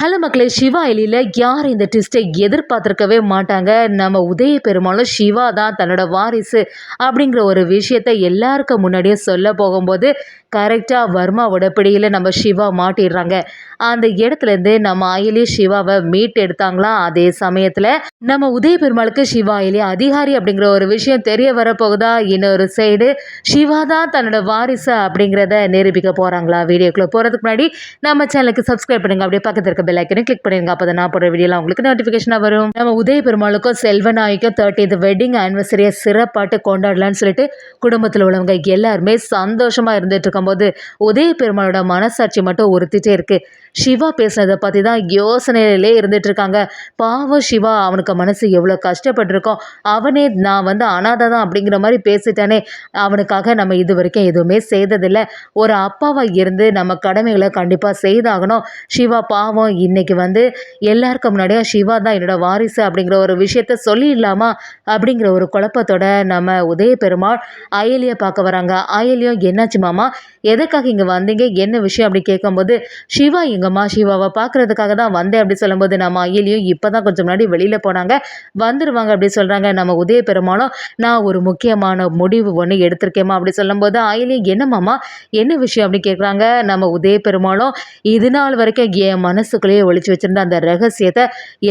Hello மக்களே, சிவா எழில யார் இந்த ட்விஸ்ட்டை எதிர்பார்த்துருக்கவே மாட்டாங்க. நம்ம உதய பெருமாளும் சிவா தான் தன்னோட வாரிசு அப்படிங்கிற ஒரு விஷயத்த எல்லாருக்கும் முன்னாடியே சொல்ல போகும்போது கரெக்டாக வர்மாவோட பிடியில் நம்ம சிவா மாட்டிடுறாங்க. அந்த இடத்துலேருந்து நம்ம அயலி சிவாவை மீட் எடுத்தாங்களா. அதே சமயத்தில் நம்ம உதய பெருமாளுக்கு சிவா அயலி அதிகாரி அப்படிங்கிற ஒரு விஷயம் தெரிய வரப்போகுதா. இன்னொரு சைடு சிவா தான் தன்னோட வாரிசு அப்படிங்கிறத நிரூபிக்க போகிறாங்களா. வீடியோக்குள்ளே போகிறதுக்கு முன்னாடி நம்ம சேனலுக்கு சப்ஸ்கிரைப் பண்ணுங்க. அப்படியே பக்கத்தில் இருக்க பெல் ஐக்கனை கிளிக் பண்ணிருங்க. அப்போ தான் நான் போடுற வீடியோலாம் உங்களுக்கு நோட்டிஃபிகேஷனாக வரும். நம்ம உதய பெருமாளுக்கும் செல்வநாய்க்கும் 30th வெட்டிங் ஆனிவர்சரியை சிறப்பாட்டு கொண்டாடலான்னு சொல்லிட்டு குடும்பத்தில் உள்ளவங்க எல்லாருமே சந்தோஷமாக இருந்துட்டு இருக்கும்போது உதய பெருமாளோட மனசாட்சி மட்டும் உறுத்திட்டே இருக்கு. சிவா பேசுனதை பற்றி தான் யோசனையிலே இருந்துட்டு இருக்காங்க. பாவம் சிவா, அவனுக்கு மனசு எவ்வளோ கஷ்டப்பட்டிருக்கோம். அவனே நான் அனாதை தான் அப்படிங்கிற மாதிரி பேசிட்டானே. அவனுக்காக நம்ம இது வரைக்கும் எதுவுமே செய்ததில்லை. ஒரு அப்பாவாக இருந்து நம்ம கடமைகளை கண்டிப்பாக செய்தாகணும். சிவா பாவம் இன்னைக்கு எல்லாருக்கும் முன்னாடியே சிவா தான் என்னோட வாரிசு அப்படிங்கிற ஒரு விஷயத்த சொல்லிடலாமா அப்படிங்கிற ஒரு குழப்பத்தோட நம்ம உதய பெருமாள் அயலியை பார்க்க வராங்க. அயலியும் என்னாச்சு மாமா, எதுக்காக இங்கே வந்தீங்க, என்ன விஷயம் அப்படி கேட்கும்போது சிவா எங்கம்மா சிவாவை பார்க்கறதுக்காக தான் வந்தேன் அப்படி சொல்லும்போது நம்ம அயலியும் இப்போ தான் கொஞ்சம் முன்னாடி வெளியில் போனாங்க, வந்துடுவாங்க அப்படி சொல்கிறாங்க. நம்ம உதய பெருமாளும் நான் ஒரு முக்கியமான முடிவு ஒன்று எடுத்திருக்கேம்மா அப்படி சொல்லும்போது அயலியும் என்ன மாமா, என்ன விஷயம் அப்படி கேட்குறாங்க. நம்ம உதய பெருமாளும் இது நாள் வரைக்கும் என் மனசுக்குள்ளேயே ஒழிச்சு வச்சிருந்த அந்த ரகசியத்தை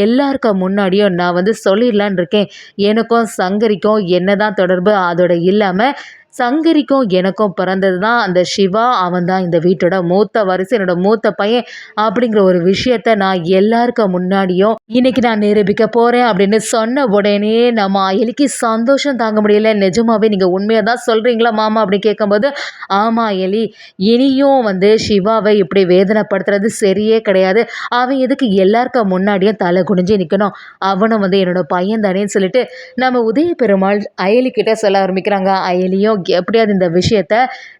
எல்லாருக்கும் முன்னாடியும் நான் சொல்லிடலான் இருக்கேன். எனக்கும் சங்கரிக்கும் என்னதான் தொடர்பு, அதோட இல்லாமல் சங்கரிக்கும் எனக்கும் பிறந்தது தான் அந்த சிவா. அவன் தான் இந்த வீட்டோட மூத்த வாரிசு, என்னோட மூத்த பையன் அப்படிங்கிற ஒரு விஷயத்த நான் எல்லாருக்கும் முன்னாடியும் இன்னைக்கு நான் நிரூபிக்க போகிறேன் அப்படின்னு சொன்ன உடனே நம்ம அயலிக்கு சந்தோஷம் தாங்க முடியல. நிஜமாவே நீங்கள் உண்மையாக தான் சொல்கிறீங்களா மாமா அப்படின்னு கேட்கும்போது ஆமாம் அயலி, இனியும் சிவாவை இப்படி வேதனைப்படுத்துறது சரியே கிடையாது. அவன் எதுக்கு எல்லாருக்கும் முன்னாடியும் தலை குனிஞ்சு நிற்கணும், அவனும் என்னோட பையன் தானேன்னு சொல்லிட்டு நம்ம உதய பெருமாள் அயலிக்கிட்ட சொல்ல ஆரம்பிக்கிறாங்க. அயலியும் எப்படியாவது இந்த விஷயத்த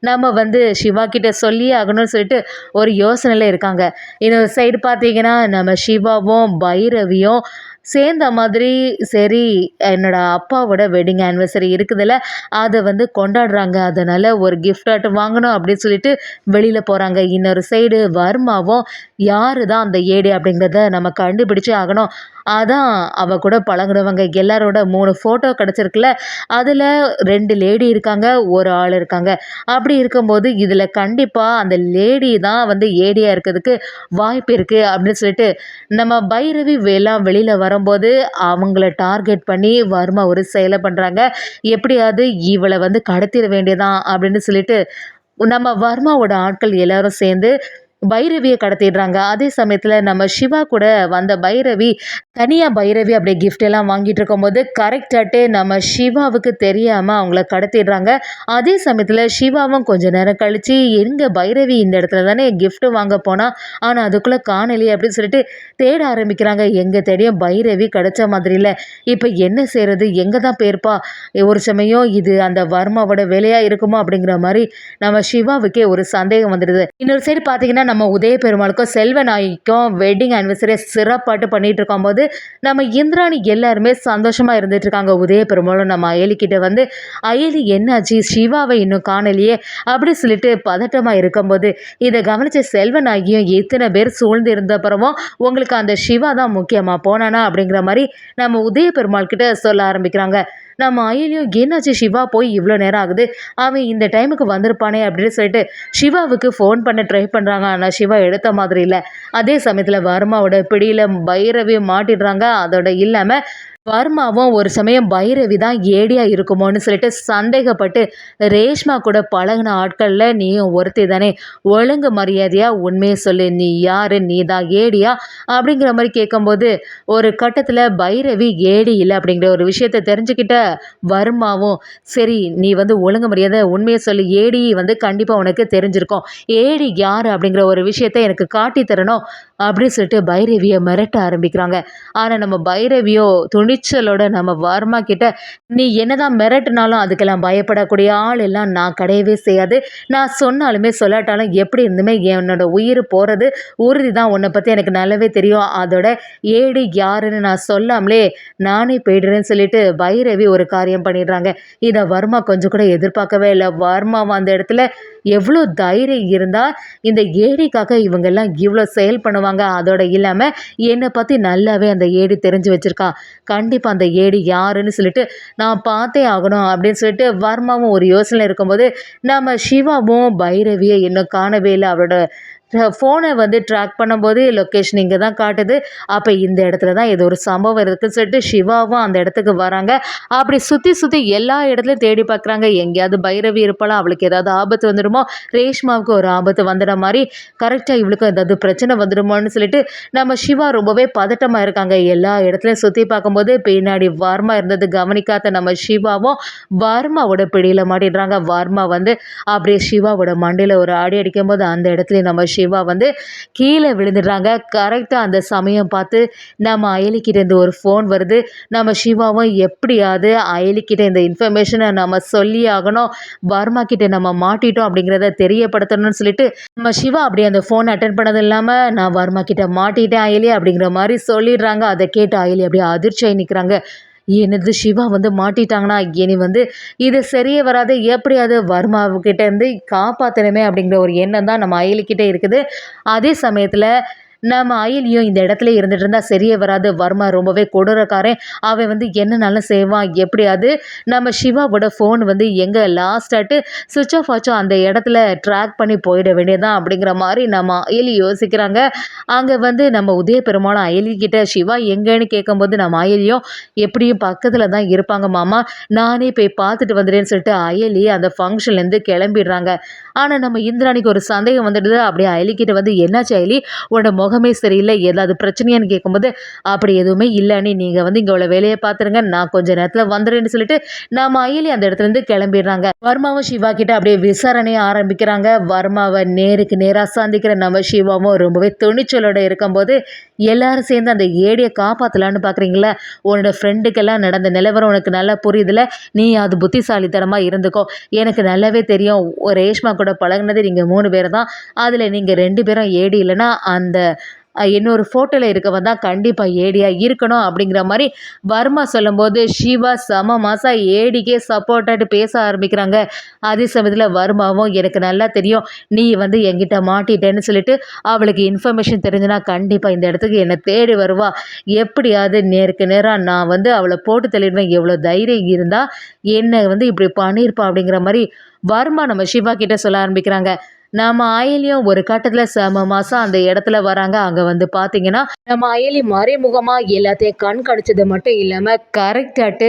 நம்ம சிவா கிட்ட சொல்லியே ஆகணும்னு சொல்லிட்டு ஒரு யோசனையில் இருக்காங்க. இன்னொரு சைடு பார்த்தீங்கன்னா நம்ம சிவாவும் பைரவியும் சேர்ந்த மாதிரி சரி என்னோட அப்பாவோட வெட்டிங் ஆனிவர்சரி இருக்குதுல்ல, அதை கொண்டாடுறாங்க. அதனால் ஒரு கிஃப்டாட்டு வாங்கணும் அப்படின்னு சொல்லிட்டு வெளியில் போகிறாங்க. இன்னொரு சைடு வர்மாவும் யார் தான் அந்த ஏடி அப்படிங்கிறத நம்ம கண்டுபிடிச்சே ஆகணும். அதான் அவ கூட பழகுனவங்க எல்லாரோட 3 ஃபோட்டோ கிடச்சிருக்குல்ல, அதில் 2 லேடி இருக்காங்க, ஒரு ஆள் இருக்காங்க. அப்படி இருக்கும்போது இதில் கண்டிப்பாக அந்த லேடி தான் ஏடியாக இருக்கிறதுக்கு வாய்ப்பு இருக்குது அப்படின்னு சொல்லிட்டு நம்ம பைரவி எல்லாம் வெளியில் வரும்போது அவங்கள டார்கெட் பண்ணி வர்மா ஒரு செயலை பண்ணுறாங்க. எப்படியாவது இவளை கடத்திட வேண்டியதான் அப்படின்னு சொல்லிட்டு நம்ம வர்மாவோட ஆட்கள் எல்லாரும் சேர்ந்து பைரவியை கடத்திடுறாங்க. அதே சமயத்தில் நம்ம சிவா கூட வந்த பைரவி தனியாக பைரவி அப்படியே கிஃப்ட் எல்லாம் வாங்கிட்டு இருக்கும்போது கரெக்டாகட்டே நம்ம சிவாவுக்கு தெரியாமல் அவங்கள கடத்திடுறாங்க. அதே சமயத்தில் சிவாவும் கொஞ்சம் நேரம் கழித்து எங்கே பைரவி இந்த இடத்துல தானே கிஃப்ட் வாங்க போனால், ஆனால் அதுக்குள்ளே காணலையே அப்படின்னு சொல்லிட்டு தேட ஆரம்பிக்கிறாங்க. எங்கே தேடியும் பைரவி கிடைச்ச மாதிரி இல்லை. இப்போ என்ன செய்கிறது, எங்கே தான் போயிருப்பா, ஒரு சமயம் இது அந்த வர்மாவோட வேலையாக இருக்குமோ அப்படிங்கிற மாதிரி நம்ம சிவாவுக்கே ஒரு சந்தேகம் வந்துடுது. இன்னொரு சைடு பார்த்தீங்கன்னா நம்ம உதய பெருமாளுக்கும் செல்வநாய்க்கும் வெட்டிங் ஆனிவர்சரியை சிறப்பாட்டு பண்ணிட்டு இருக்கும்போது நம்ம இந்திராணி எல்லாருமே சந்தோஷமாக இருந்துட்டு இருக்காங்க. உதய பெருமாளும் நம்ம அயலிக்கிட்ட அயலி என்னாச்சு, சிவாவை இன்னும் காணலையே அப்படி சொல்லிட்டு பதட்டமாக இருக்கும்போது இதை கவனித்த செல்வநாயகியும் எத்தனை பேர் சூழ்ந்து இருந்த பிறவும் உங்களுக்கு அந்த சிவா தான் முக்கியமாக போனானா அப்படிங்கிற மாதிரி நம்ம உதய பெருமாள் கிட்ட சொல்ல ஆரம்பிக்கிறாங்க. நம்ம அயலியும் என்னாச்சு சிவா போய் இவ்வளோ நேரம் ஆகுது, அவன் இந்த டைமுக்கு வந்திருப்பானே அப்படின்னு சொல்லிட்டு சிவாவுக்கு ஃபோன் பண்ண ட்ரை பண்ணுறாங்க. ஆனால் சிவா எடுத்த மாதிரி இல்லை. அதே சமயத்தில் வர்மாவோட பிடியில் பைரவி மாட்டிடுறாங்க. அதோட இல்லாமல் வர்மாவும் ஒரு சமயம் பைரவி தான் ஏடியாக இருக்குமோன்னு சொல்லிட்டு சந்தேகப்பட்டு ரேஷ்மா கூட பழகின ஆட்களில் நீயும் ஒருத்தி தானே, ஒழுங்கு மரியாதையாக உண்மையை சொல்லு, நீ யார், நீ தான் ஏடியா அப்படிங்கிற மாதிரி கேட்கும்போது ஒரு கட்டத்தில் பைரவி ஏடி இல்லை அப்படிங்கிற ஒரு விஷயத்தை தெரிஞ்சுக்கிட்ட வர்மாவும் சரி நீ ஒழுங்கு மரியாதை உண்மையை சொல்லு, ஏடி கண்டிப்பாக உனக்கு தெரிஞ்சிருக்கும், ஏடி யார் அப்படிங்கிற ஒரு விஷயத்தை எனக்கு காட்டி தரணும் அப்படின்னு சொல்லிட்டு பைரவியை மிரட்ட ஆரம்பிக்கிறாங்க. ஆனால் நம்ம பைரவியோ துணிச்சலோட நம்ம வர்மா கிட்ட நீ என்னதான் மிரட்டினாலும் அதுக்கெல்லாம் பயப்படக்கூடிய ஆள் எல்லாம் நான் கிடையவே செய்யாது, நான் சொன்னாலுமே சொல்லாட்டாலும் எப்படி இருந்துமே என்னோட உயிர் போகிறது உறுதி தான், உன்னை பற்றி எனக்கு நல்லாவே தெரியும், அதோட ஏடி யாருன்னு நான் சொல்லாமலே நானே போயிடுறேன்னு சொல்லிட்டு பைரவி ஒரு காரியம் பண்ணிடுறாங்க. இதை வர்மா கொஞ்சம் கூட எதிர்பார்க்கவே இல்லை. வர்மா அந்த இடத்துல எவ்வளோ தைரியம் இருந்தால் இந்த ஏடிக்காக இவங்கெல்லாம் இவ்வளோ செயல் பண்ணுவாங்க சொல்லுவாங்க. அதோட இல்லாம என்னை பத்தி நல்லாவே அந்த ஏடி தெரிஞ்சு வச்சிருக்கா. கண்டிப்பா அந்த ஏடி யாருன்னு சொல்லிட்டு நான் பார்த்தே ஆகணும் அப்படின்னு சொல்லிட்டு வர்மாவும் ஒரு யோசனையில இருக்கும்போது, நம்ம சிவாவும் பைரவிய இன்னும் காணவே இல்ல. அவளோட ஃபோனை வந்து ட்ராக் பண்ணும்போது லொக்கேஷன் இங்க தான் காட்டுது. அப்ப இந்த இடத்துல தான் ஏதோ ஒரு சம்பவம் இருக்குன்னு சொல்லிட்டு சிவாவும் அந்த இடத்துக்கு வராங்க. அப்படி சுத்தி சுத்தி எல்லா இடத்துலயும் தேடி பார்க்குறாங்க. எங்கேயாவது பைரவி இருப்பாளா? அவளுக்கு ஏதாவது ஆபத்து வந்துடுமோ? ரேஷ்மாவுக்கு ஒரு ஆபத்து வந்துட மாரி, கரெக்ட்டா இவளுக்கும் ஏதாவது பிரச்சனை வந்துடுமோன்னு சொல்லிட்டு நம்ம சிவா ரொம்பவே பதட்டமா இருக்காங்க. எல்லா இடத்துலயும் சுத்தி பார்க்கும்போது பின்னாடி வர்மா இருந்தது கவனிக்காத நம்ம சிவாவும் வர்மாவோட பிடியில மாட்டிடுறாங்க. வர்மா வந்து அப்படியே சிவாவோட மண்டையில ஒரு அடி அடிக்கும்போது அந்த இடத்துலயே நம்ம சிவா வந்து கீழே விழுந்துடுறாங்க. கரெக்டா அந்த சமயம் பார்த்து நம்ம அயலிக்கிட்டேருந்து ஒரு ஃபோன் வருது. நம்ம சிவாவும் எப்படியாவது அயலிக்கிட்ட இந்த இன்ஃபர்மேஷனை நம்ம சொல்லியே ஆகணும். வர்மா கிட்ட நம்ம மாட்டிட்டோம் அப்படிங்கிறத தெரியப்படுத்தணும்னு சொல்லிட்டு நம்ம சிவா அப்படியே அந்த ஃபோன் அட்டென்ட் பண்ணது இல்லாம, நான் வர்மா கிட்ட மாட்டிட்டேன் அயலி அப்படிங்கிற மாரி சொல்லிடுறாங்க. அதை கேட்டு அயலி அப்படியே அதிர்ச்சியாகி நிற்கிறாங்க. என்னது சிவா வந்து மாட்டிட்டாங்கன்னா, இனி வந்து இது சரியே வராது. எப்படியாவது வர்மாவுக்கிட்ட இருந்து காப்பாத்தணுமே அப்படிங்கிற ஒரு எண்ணம் தான் நம்ம அயலிக்கிட்ட இருக்குது. அதே சமயத்துல நம்ம அயலியும் இந்த இடத்துல இருந்துட்டு இருந்தா சரியே வராது. வர்மா ரொம்பவே கொடூரக்காரன். அவன் வந்து என்னனாலும் செய்வான். எப்படியாவது நம்ம சிவாவோட ஃபோன் வந்து எங்க லாஸ்ட் ஆட்டு ஸ்விட்ச் ஆஃப் ஆச்சோ அந்த இடத்துல ட்ராக் பண்ணி போயிட வேண்டியதுதான் அப்படிங்கிற மாரி நம்ம அயலி யோசிக்கிறாங்க. அங்க வந்து நம்ம உதய பெருமாளும் அயலி கிட்ட சிவா எங்கன்னு கேட்கும்போது நம்ம அயலியும் எப்படியும் பக்கத்துல தான் இருப்பாங்க மாமா. நானே போய் பார்த்துட்டு வந்துடுறேன்னு சொல்லிட்டு அயலி அந்த ஃபங்க்ஷன்லேருந்து கிளம்பிடுறாங்க. ஆனா நம்ம இந்திராணிக்கு ஒரு சந்தேகம் வந்துடுது. அப்படியே அயலிக்கிட்ட வந்து என்னாச்சு அயலி? உன்னோட முகமே சரியில்லை. ஏதாவது பிரச்சனையான்னு கேட்கும்போது, அப்படி எதுவுமே இல்ல நீங்க வந்து இங்க உள்ள வேலையை பார்த்துருங்க. நான் கொஞ்ச நேரத்துல வந்துடுறேன்னு சொல்லிட்டு நம்ம அயலி அந்த இடத்துலேருந்து கிளம்பிடுறாங்க. வர்மாவும் சிவா கிட்ட அப்படியே விசாரணையை ஆரம்பிக்கிறாங்க. வர்மாவை நேருக்கு நேரா சந்திக்கிற நம்ம சிவாவும் ரொம்பவே துணிச்சலோட இருக்கும்போது, எல்லாரும் சேர்ந்து அந்த ஏடியை காப்பாற்றலான்னு பார்க்குறீங்களா? உன்னோட ஃப்ரெண்டுக்கெல்லாம் நடந்த நிலவரம் உனக்கு நல்லா புரியுதுல. நீ அது புத்திசாலித்தனமா இருந்துக்கோ. எனக்கு நல்லாவே தெரியும். ரேஷ்மா கூட பழகுனது நீங்க 3 பேர் தான். அதில் நீங்க 2 பேரும் ஏடி இல்லைன்னா அந்த இன்னொரு ஃபோட்டோவில் இருக்கவன் தான் கண்டிப்பாக ஏடியா இருக்கணும் அப்படிங்கிற மாதிரி வர்மா சொல்லும்போது சிவா செம மாசா ஏடிக்கே சப்போர்ட்டாட்டு பேச ஆரம்பிக்கிறாங்க. அதே சமயத்தில் வர்மாவும் எனக்கு நல்லா தெரியும் நீ வந்து என்கிட்ட மாட்டிட்டேன்னு சொல்லிட்டு அவளுக்கு இன்ஃபர்மேஷன் தெரிஞ்சுனா கண்டிப்பாக இந்த இடத்துக்கு என்னை தேடி வருவா. எப்படியாவது நேருக்கு நேராக நான் வந்து அவளை போட்டு தள்ளிடுவேன். எவ்வளோ தைரியம் இருந்தால் என்னை வந்து இப்படி பண்ணியிருப்பா அப்படிங்கிற மாதிரி வர்மா நம்ம சிவா கிட்ட சொல்ல ஆரம்பிக்கிறாங்க. நம்ம அயலியும் ஒரு கட்டத்தில் செம மாசம் அந்த இடத்துல வராங்க. அங்கே வந்து பார்த்தீங்கன்னா நம்ம அயலி மறைமுகமாக எல்லாத்தையும் கண்காணிச்சது மட்டும் இல்லாமல் கரெக்டாட்டு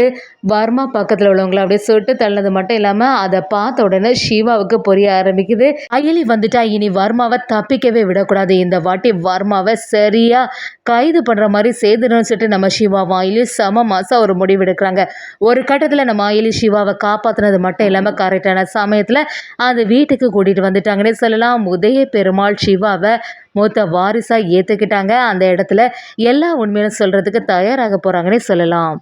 வர்மா பக்கத்தில் உள்ளவங்கள அப்படியே சுட்டு தள்ளது மட்டும் இல்லாமல் அதை பார்த்த உடனே சிவாவுக்கு புரிய ஆரம்பிக்குது. அயலி வந்துட்டா இனி வர்மாவை தப்பிக்கவே விடக்கூடாது. இந்த வாட்டி வர்மாவை சரியா கைது பண்ணுற மாதிரி செய்துன்னு சொல்லிட்டு நம்ம சிவாவும் அயலியும் செம மாசம் ஒரு முடிவு எடுக்கிறாங்க. ஒரு கட்டத்தில் நம்ம அயலி சிவாவை காப்பாற்றினது மட்டும் இல்லாமல் கரெக்டான சமயத்தில் அந்த வீட்டுக்கு கூட்டிகிட்டு வந்துட்டாங்கன்னே சொல்லலாம். உதய பெருமாள் சிவாவை மூத்த வாரிசா ஏற்றுக்கிட்டாங்க. அந்த இடத்துல எல்லா உண்மையும் சொல்கிறதுக்கு தயாராக போகிறாங்கன்னே சொல்லலாம்.